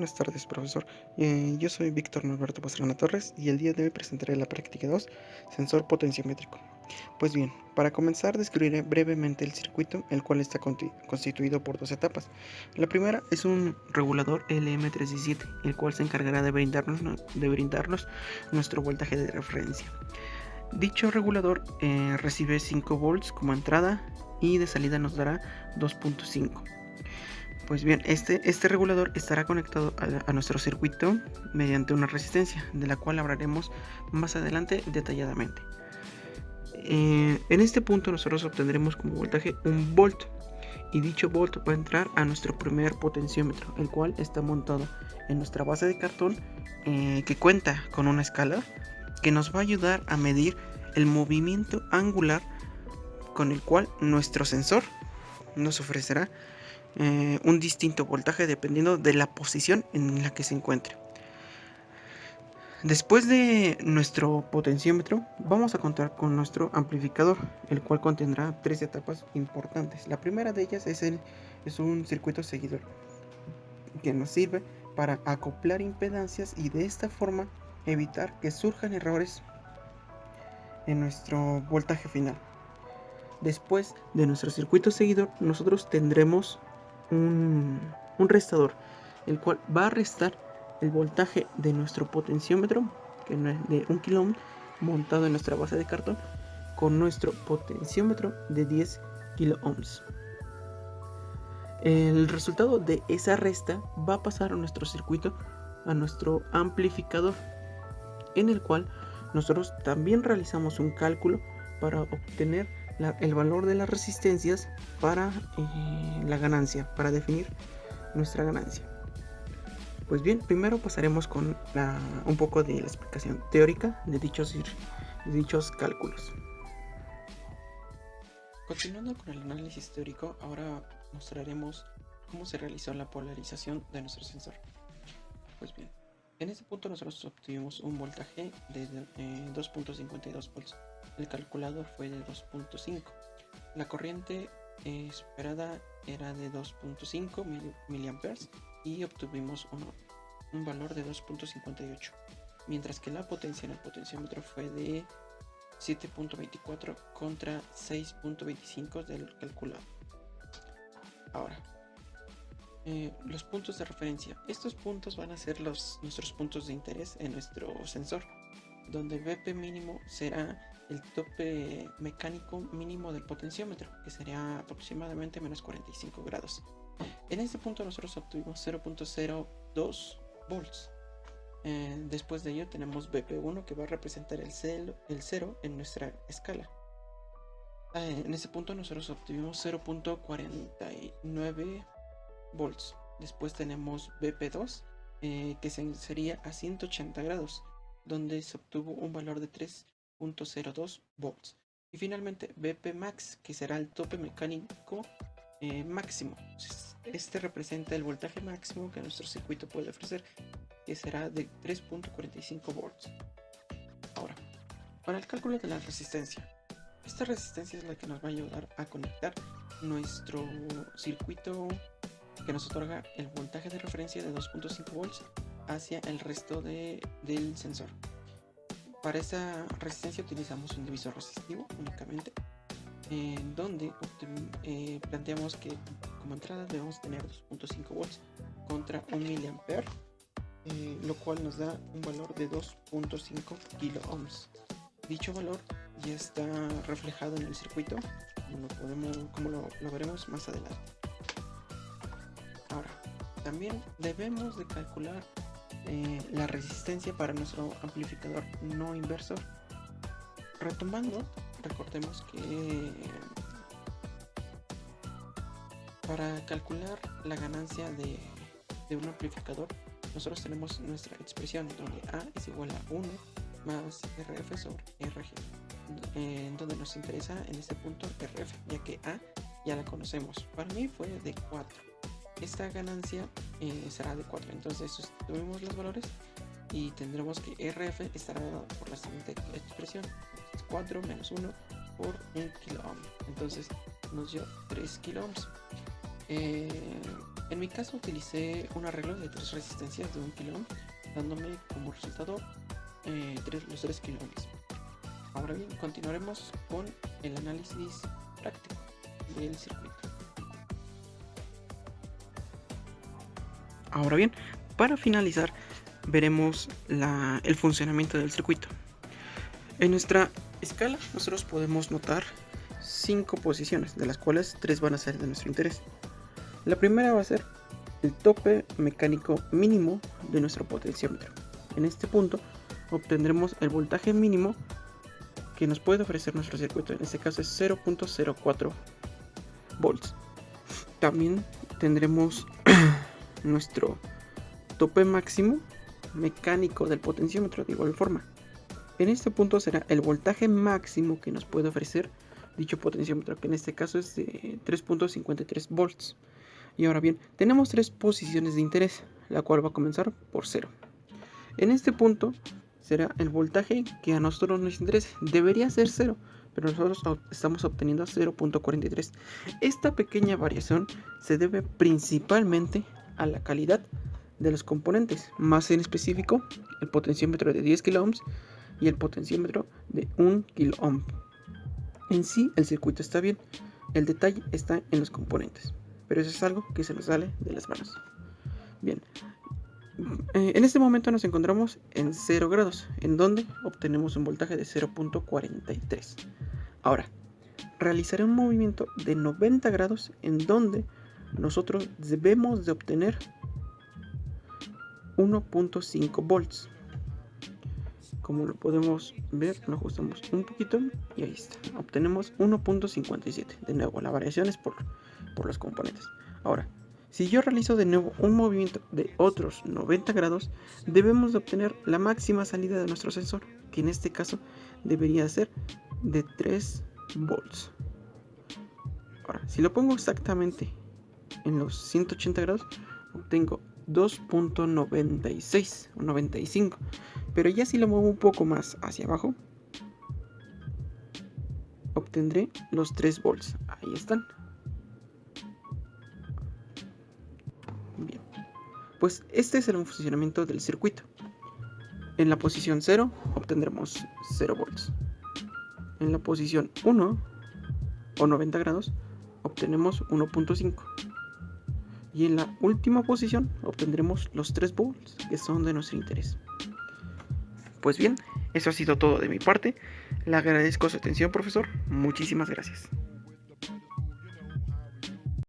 buenas tardes, profesor. Yo soy Víctor Norberto Pastrana Torres y el día de hoy presentaré la práctica 2, sensor potenciómetro. Pues bien, para comenzar describiré brevemente el circuito, el cual está constituido por dos etapas. La primera es un regulador LM317, el cual se encargará de brindarnos nuestro voltaje de referencia. Dicho regulador recibe 5 volts como entrada y de salida nos dará 2.5. Pues bien, este regulador estará conectado a nuestro circuito mediante una resistencia, de la cual hablaremos más adelante detalladamente. En este punto nosotros obtendremos como voltaje un volt, y dicho volt va a entrar a nuestro primer potenciómetro, el cual está montado en nuestra base de cartón, que cuenta con una escala que nos va a ayudar a medir el movimiento angular con el cual nuestro sensor nos ofrecerá un distinto voltaje dependiendo de la posición en la que se encuentre. Después de nuestro potenciómetro vamos a contar con nuestro amplificador, el cual contendrá tres etapas importantes. La primera de ellas es un circuito seguidor que nos sirve para acoplar impedancias y de esta forma evitar que surjan errores en nuestro voltaje final. Después de nuestro circuito seguidor nosotros tendremos un restador, el cual va a restar el voltaje de nuestro potenciómetro, que es de 1 kilo ohm, montado en nuestra base de cartón, con nuestro potenciómetro de 10 kilo ohms. El resultado de esa resta va a pasar a nuestro circuito, a nuestro amplificador, en el cual nosotros también realizamos un cálculo para obtener el valor de las resistencias para la ganancia, para definir nuestra ganancia. Pues bien, primero pasaremos con un poco de la explicación teórica de dichos cálculos. Continuando con el análisis teórico, ahora mostraremos cómo se realizó la polarización de nuestro sensor. Pues bien, en este punto nosotros obtuvimos un voltaje de 2.52 volts. El calculador fue de 2.5. La corriente esperada era de 2.5 mA y obtuvimos un valor de 2.58, mientras que la potencia en el potenciómetro fue de 7.24 contra 6.25 del calculado. Ahora, los puntos de referencia. Estos puntos van a ser nuestros puntos de interés en nuestro sensor, donde el BP mínimo será el tope mecánico mínimo del potenciómetro, que sería aproximadamente menos 45 grados. En este punto nosotros obtuvimos 0.02 volts. Después de ello tenemos BP1, que va a representar el 0 en nuestra escala. En ese punto nosotros obtuvimos 0.49 volts. Después tenemos BP2, que sería a 180 grados, donde se obtuvo un valor de 3.02 volts. Y finalmente BP max, que será el tope mecánico máximo. Este representa el voltaje máximo que nuestro circuito puede ofrecer, que será de 3.45 volts. Ahora, para el cálculo de la resistencia. Esta resistencia es la que nos va a ayudar a conectar nuestro circuito que nos otorga el voltaje de referencia de 2.5 volts hacia el resto del sensor. Para esta resistencia utilizamos un divisor resistivo únicamente, en donde planteamos que como entrada debemos tener 2.5 volts contra 1 mA, lo cual nos da un valor de 2.5 kilo ohms. Dicho valor ya está reflejado en el circuito, como lo veremos más adelante. Ahora, también debemos de calcular la resistencia para nuestro amplificador no inversor. Retomando, recordemos que para calcular la ganancia de un amplificador, nosotros tenemos nuestra expresión donde A es igual a 1 más RF sobre RG, en donde nos interesa en este punto RF, ya que A ya la conocemos. Para mí fue de 4. Esta ganancia será de 4, entonces sustituimos los valores y tendremos que RF estará por la siguiente expresión: 4 menos 1 por 1 kilo ohm, entonces nos dio 3 kilo ohms. En mi caso utilicé un arreglo de 3 resistencias de 1 kilo ohm, dándome como resultado los 3 kilo ohms. Ahora bien, continuaremos con el análisis práctico del circuito. Ahora bien, para finalizar, veremos el funcionamiento del circuito. En nuestra escala, nosotros podemos notar 5 posiciones, de las cuales 3 van a ser de nuestro interés. La primera va a ser el tope mecánico mínimo de nuestro potenciómetro. En este punto obtendremos el voltaje mínimo que nos puede ofrecer nuestro circuito. En este caso es 0.04 volts. También tendremos nuestro tope máximo mecánico del potenciómetro de igual forma. En este punto será el voltaje máximo que nos puede ofrecer dicho potenciómetro, que en este caso es de 3.53 volts. Y ahora bien, tenemos 3 posiciones de interés, la cual va a comenzar por 0. En este punto será el voltaje que a nosotros nos interesa. Debería ser 0, pero nosotros estamos obteniendo 0.43. Esta pequeña variación se debe principalmente a la calidad de los componentes, más en específico el potenciómetro de 10 kilo ohms y el potenciómetro de 1 kilo ohm. En sí el circuito está bien, el detalle está en los componentes, pero eso es algo que se nos sale de las manos. Bien, en este momento nos encontramos en 0 grados, en donde obtenemos un voltaje de 0.43. Ahora, realizaré un movimiento de 90 grados en donde nosotros debemos de obtener 1.5 volts. Como lo podemos ver, lo ajustamos un poquito y ahí está. Obtenemos 1.57. De nuevo, la variación es por los componentes. Ahora, si yo realizo de nuevo un movimiento de otros 90 grados, debemos de obtener la máxima salida de nuestro sensor, que en este caso debería ser de 3 volts. Ahora, si lo pongo exactamente en los 180 grados, obtengo 2.96 o 95. Pero ya si lo muevo un poco más hacia abajo, obtendré los 3 volts. Ahí están. Bien, pues este es el funcionamiento del circuito. En la posición 0 obtendremos 0 volts. En la posición 1 o 90 grados obtenemos 1.5. Y en la última posición obtendremos los 3 volts que son de nuestro interés. Pues bien, eso ha sido todo de mi parte. Le agradezco su atención, profesor. Muchísimas gracias.